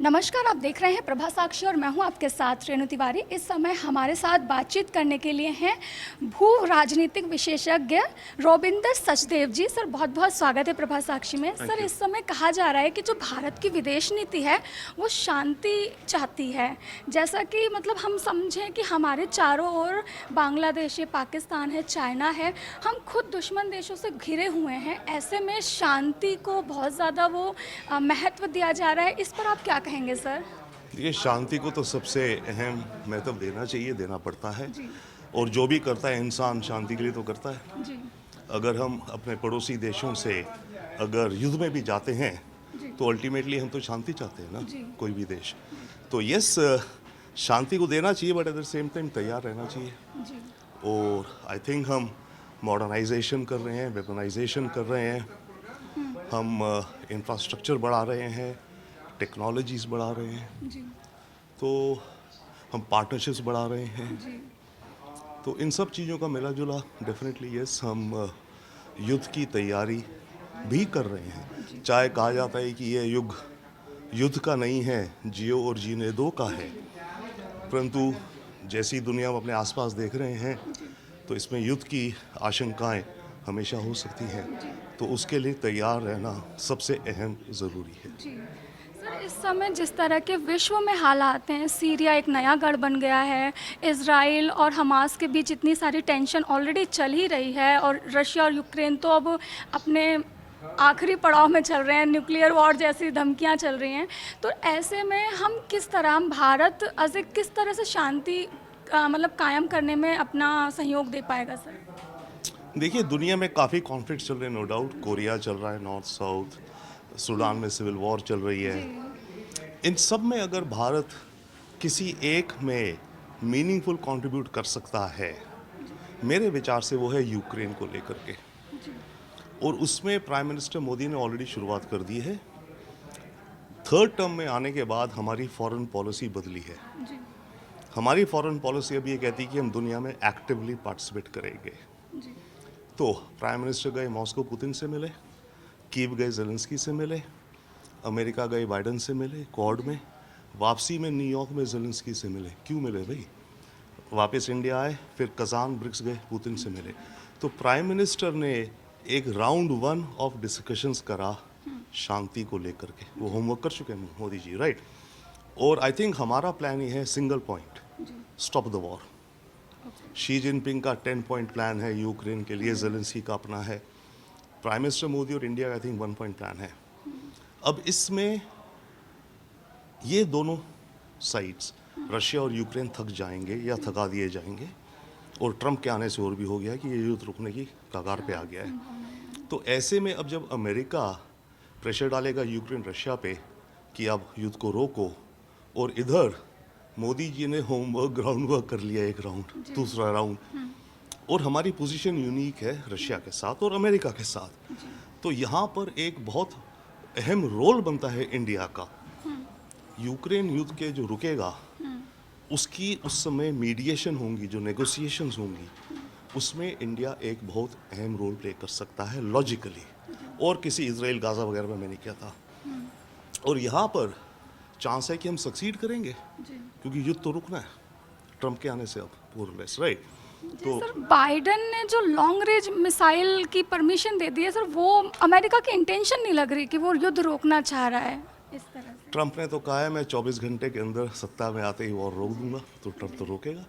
नमस्कार, आप देख रहे हैं प्रभा साक्षी और मैं हूं आपके साथ रेणु तिवारी। इस समय हमारे साथ बातचीत करने के लिए हैं भू राजनीतिक विशेषज्ञ रोबिंदर सचदेव जी। सर, बहुत बहुत स्वागत है प्रभा साक्षी में। सर, इस समय कहा जा रहा है कि जो भारत की विदेश नीति है वो शांति चाहती है। जैसा कि मतलब हम समझें कि हमारे चारों ओर बांग्लादेश है, पाकिस्तान है, चाइना है, हम खुद दुश्मन देशों से घिरे हुए हैं। ऐसे में शांति को बहुत ज़्यादा महत्व दिया जा रहा है। इस पर आप क्या कहेंगे सर? ये शांति को तो सबसे अहम महत्व देना चाहिए, देना पड़ता है। जी और जो भी करता है इंसान शांति के लिए तो करता है। जी अगर हम अपने पड़ोसी देशों से अगर युद्ध में भी जाते हैं जी तो अल्टीमेटली हम तो शांति चाहते हैं ना, जी कोई भी देश। तो यस, शांति को देना चाहिए, but at the same time तैयार रहना चाहिए। जी और आई थिंक हम मॉडर्नाइजेशन कर रहे हैं, वेपनाइजेशन कर रहे हैं, हम इंफ्रास्ट्रक्चर बढ़ा रहे हैं, टेक्नोलॉजीज़ बढ़ा रहे हैं, जी तो हम पार्टनरशिप्स बढ़ा रहे हैं। जी तो इन सब चीज़ों का मिला जुला डेफिनेटली यस, हम युद्ध की तैयारी भी कर रहे हैं। चाहे कहा जाता है कि ये युग युद्ध का नहीं है, जियो और जीने दो का है, परंतु जैसी दुनिया हम अपने आसपास देख रहे हैं तो इसमें युद्ध की आशंकाएं हमेशा हो सकती हैं। तो उसके लिए तैयार रहना सबसे अहम ज़रूरी है। जी। सर, इस समय जिस तरह के विश्व में हालात हैं, सीरिया एक नया गढ़ बन गया है, इजराइल और हमास के बीच इतनी सारी टेंशन ऑलरेडी चल ही रही है, और रशिया और यूक्रेन तो अब अपने आखिरी पड़ाव में चल रहे हैं, न्यूक्लियर वॉर जैसी धमकियां चल रही हैं। तो ऐसे में हम किस तरह, भारत किस तरह से शांति मतलब कायम करने में अपना सहयोग दे पाएगा सर? देखिए, दुनिया में काफ़ी कॉन्फ्लिक्ट चल रहे हैं, नो डाउट। कोरिया चल रहा है, नॉर्थ साउथ, सूडान में सिविल वॉर चल रही है। इन सब में अगर भारत किसी एक में मीनिंगफुल कंट्रीब्यूट कर सकता है, मेरे विचार से वो है यूक्रेन को लेकर के। और उसमें प्राइम मिनिस्टर मोदी ने ऑलरेडी शुरुआत कर दी है। थर्ड टर्म में आने के बाद हमारी फॉरेन पॉलिसी बदली है। जी हमारी फॉरेन पॉलिसी अब ये कहती है कि हम दुनिया में एक्टिवली पार्टिसिपेट करेंगे। जी तो प्राइम मिनिस्टर गए मॉस्को, पुतिन से मिले, कीव गए जेलेंस्की से मिले, अमेरिका गए बाइडन से मिले क्वाड में, वापसी में न्यूयॉर्क में जेलेंस्की से मिले। क्यों मिले भाई? वापस इंडिया आए, फिर कजान ब्रिक्स गए, पुतिन से मिले। तो प्राइम मिनिस्टर ने एक राउंड 1 ऑफ डिस्कशंस करा शांति को लेकर के। वो होमवर्क कर चुके हैं मोदी जी, राइट। और आई थिंक हमारा प्लान ये है, single point, stop the war. Xi Jinping का 10 पॉइंट प्लान है यूक्रेन के लिए, जेलेंस्की का अपना है, प्राइम मिनिस्टर मोदी और इंडिया का आई थिंक 1 पॉइंट प्लान है। अब इसमें ये दोनों साइड्स, रशिया और यूक्रेन, थक जाएंगे या थका दिए जाएंगे। और ट्रंप के आने से और भी हो गया है कि ये युद्ध रुकने की कगार पे आ गया है। तो ऐसे में अब जब अमेरिका प्रेशर डालेगा यूक्रेन रशिया पे कि अब युद्ध को रोको, और इधर मोदी जी ने होमवर्क, ग्राउंड वर्क कर लिया, एक राउंड, दूसरा राउंड, और हमारी पोजीशन यूनिक है रशिया के साथ और अमेरिका के साथ। तो यहाँ पर एक बहुत अहम रोल बनता है इंडिया का। यूक्रेन युद्ध के जो रुकेगा उसकी उस समय मीडिएशन होंगी, जो नेगोशिएशंस होंगी, उसमें इंडिया एक बहुत अहम रोल प्ले कर सकता है लॉजिकली। और किसी इजराइल गाजा वगैरह में मैंने किया था। और यहाँ पर चांस है कि हम सक्सीड करेंगे, क्योंकि युद्ध तो रुकना है ट्रंप के आने से अब पूर्वलेस, राइट। तो सर, बाइडन ने जो लॉन्ग रेंज मिसाइल की परमिशन दे दी है सर, वो अमेरिका की इंटेंशन नहीं लग रही कि वो युद्ध रोकना चाह रहा है इस तरह से। ट्रंप ने तो कहा है मैं 24 घंटे के अंदर सत्ता में आते ही वॉर रोक दूंगा। तो ट्रंप तो रोकेगा,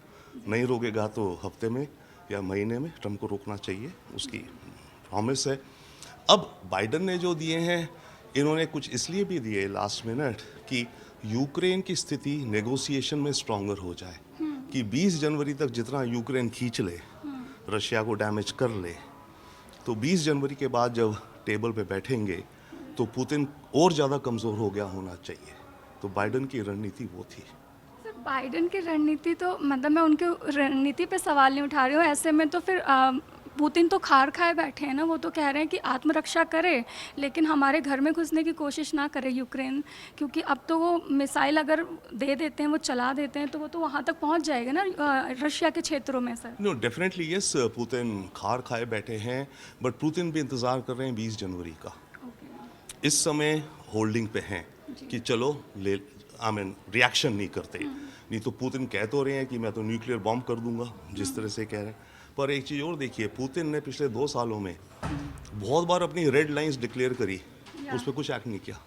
नहीं रोकेगा तो हफ्ते में या महीने में ट्रंप को रोकना चाहिए, उसकी प्रॉमिस है। अब बाइडन ने जो दिए हैं, इन्होंने कुछ इसलिए भी दिए लास्ट मिनट कि यूक्रेन की स्थिति नेगोशिएशन में स्ट्रॉन्गर हो जाए, कि 20 जनवरी तक जितना यूक्रेन खींच ले, रशिया को डैमेज कर ले, तो 20 जनवरी के बाद जब टेबल पे बैठेंगे तो पुतिन और ज़्यादा कमज़ोर हो गया होना चाहिए। तो बाइडन की रणनीति वो थी। सर, बाइडन की रणनीति तो मतलब मैं उनकी रणनीति पे सवाल नहीं उठा रही हूँ। ऐसे में तो फिर पुतिन तो खार खाए बैठे हैं ना। वो तो कह रहे हैं कि आत्मरक्षा करे, लेकिन हमारे घर में घुसने की कोशिश ना करे यूक्रेन, क्योंकि अब तो वो मिसाइल अगर दे देते हैं, वो चला देते हैं, तो वो तो वहाँ तक पहुँच जाएगा ना रशिया के क्षेत्रों में sir. No, definitely yes, Putin खार खाए बैठे हैं, बट पुतिन भी इंतज़ार कर रहे हैं 20 जनवरी का। इस समय होल्डिंग पे हैं कि चलो ले आई मीन रिएक्शन नहीं करते। नहीं तो पुतिन कह तो रहे हैं कि मैं तो न्यूक्लियर बॉम्ब कर दूंगा, जिस तरह से कह रहे हैं। पर एक चीज़ और देखिए, पुतिन ने पिछले 2 सालों में बहुत बार अपनी रेड लाइंस डिक्लेयर करी, उस पर कुछ एक्ट नहीं किया।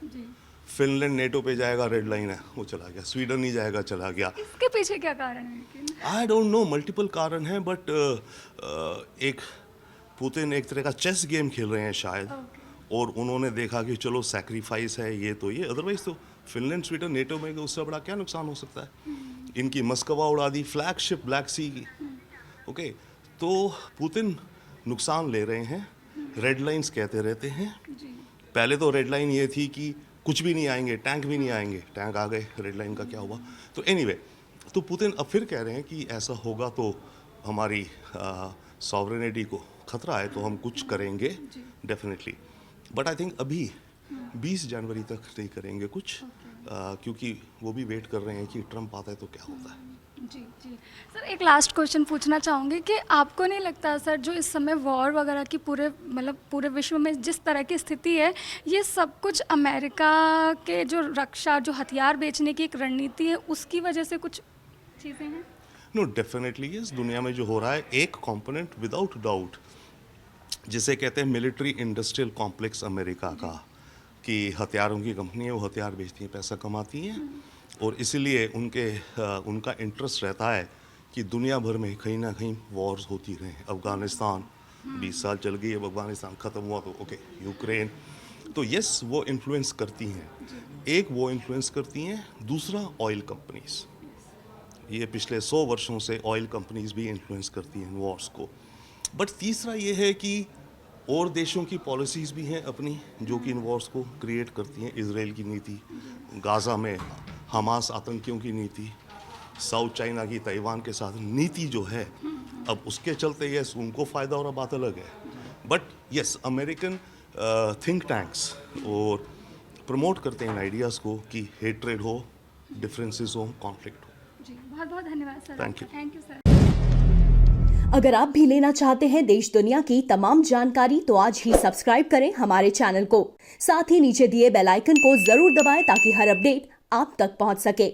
फिनलैंड नेटो पे जाएगा, रेड लाइन है, वो चला गया। स्वीडन नहीं जाएगा, चला गया। इसके पीछे क्या कारण है लेकिन? आई डोंट नो, मल्टीपल कारण हैं, बट एक पुतिन एक तरह का चेस गेम खेल रहे हैं शायद। और उन्होंने देखा कि चलो सैक्रिफाइस है ये तो ये, अदरवाइज तो फिनलैंड स्वीडन नेटो में उससे बड़ा क्या नुकसान हो सकता है। इनकी मस्कवा उड़ा दी, फ्लैगशिप ब्लैक सी की। ओके, तो पुतिन नुकसान ले रहे हैं, रेड लाइंस कहते रहते हैं। पहले तो रेड लाइन ये थी कि कुछ भी नहीं आएंगे, टैंक भी नहीं आएंगे, टैंक आ गए, रेड लाइन का क्या हुआ। तो एनीवे, तो पुतिन अब फिर कह रहे हैं कि ऐसा होगा तो हमारी सॉवरेनिटी को खतरा है, तो हम कुछ करेंगे डेफिनेटली। बट आई थिंक अभी 20 जनवरी तक नहीं करेंगे कुछ, क्योंकि वो भी वेट कर रहे हैं कि ट्रम्प आता है तो क्या होता है। जी जी सर, एक लास्ट क्वेश्चन पूछना चाहूँगी कि आपको नहीं लगता सर, जो इस समय वॉर वगैरह की पूरे विश्व में जिस तरह की स्थिति है, ये सब कुछ अमेरिका के जो रक्षा, जो हथियार बेचने की एक रणनीति है, उसकी वजह से कुछ चीज़ें हैं? No, definitely yes. दुनिया में जो हो रहा है, एक कंपोनेंट विदाउट डाउट जिसे कहते हैं मिलिट्री इंडस्ट्रियल कॉम्प्लेक्स अमेरिका का, कि हथियारों की कंपनी है, वो हथियार बेचती हैं, पैसा कमाती हैं, और इसीलिए उनका इंटरेस्ट रहता है कि दुनिया भर में कहीं ना कहीं वॉर्स होती रहें। अफ़गानिस्तान 20 साल चल गई, अब अफ़गानिस्तान ख़त्म हुआ तो ओके, यूक्रेन। तो यस, वो इन्फ्लुएंस करती हैं। एक वो इन्फ्लुएंस करती हैं, दूसरा ऑयल कंपनीज। ये पिछले 100 वर्षों से ऑयल कंपनीज भी इन्फ्लुएंस करती हैं वॉर्स को। बट तीसरा ये है कि और देशों की पॉलिसीज़ भी हैं अपनी, जो कि इन वॉर्स को क्रिएट करती हैं। इजराइल की नीति, गाज़ा में हमास आतंकियों की नीति, साउथ चाइना की ताइवान के साथ नीति जो है, अब उसके चलते यस उनको फ़ायदा हो रहा, बात अलग है। But yes, American think tanks और प्रमोट करते हैं आइडियाज़ को कि हेट्रेड हो, डिफरेंसेस हो, कॉन्फ्लिक्ट हो। जी, बहुत बहुत धन्यवाद sir. Thank you. Thank you sir. अगर आप भी लेना चाहते हैं देश दुनिया की तमाम जानकारी, तो आज ही सब्सक्राइब करें हमारे चैनल को। साथ ही नीचे दिए बेल आइकन को जरूर दबाएं ताकि हर अपडेट आप तक पहुंच सके।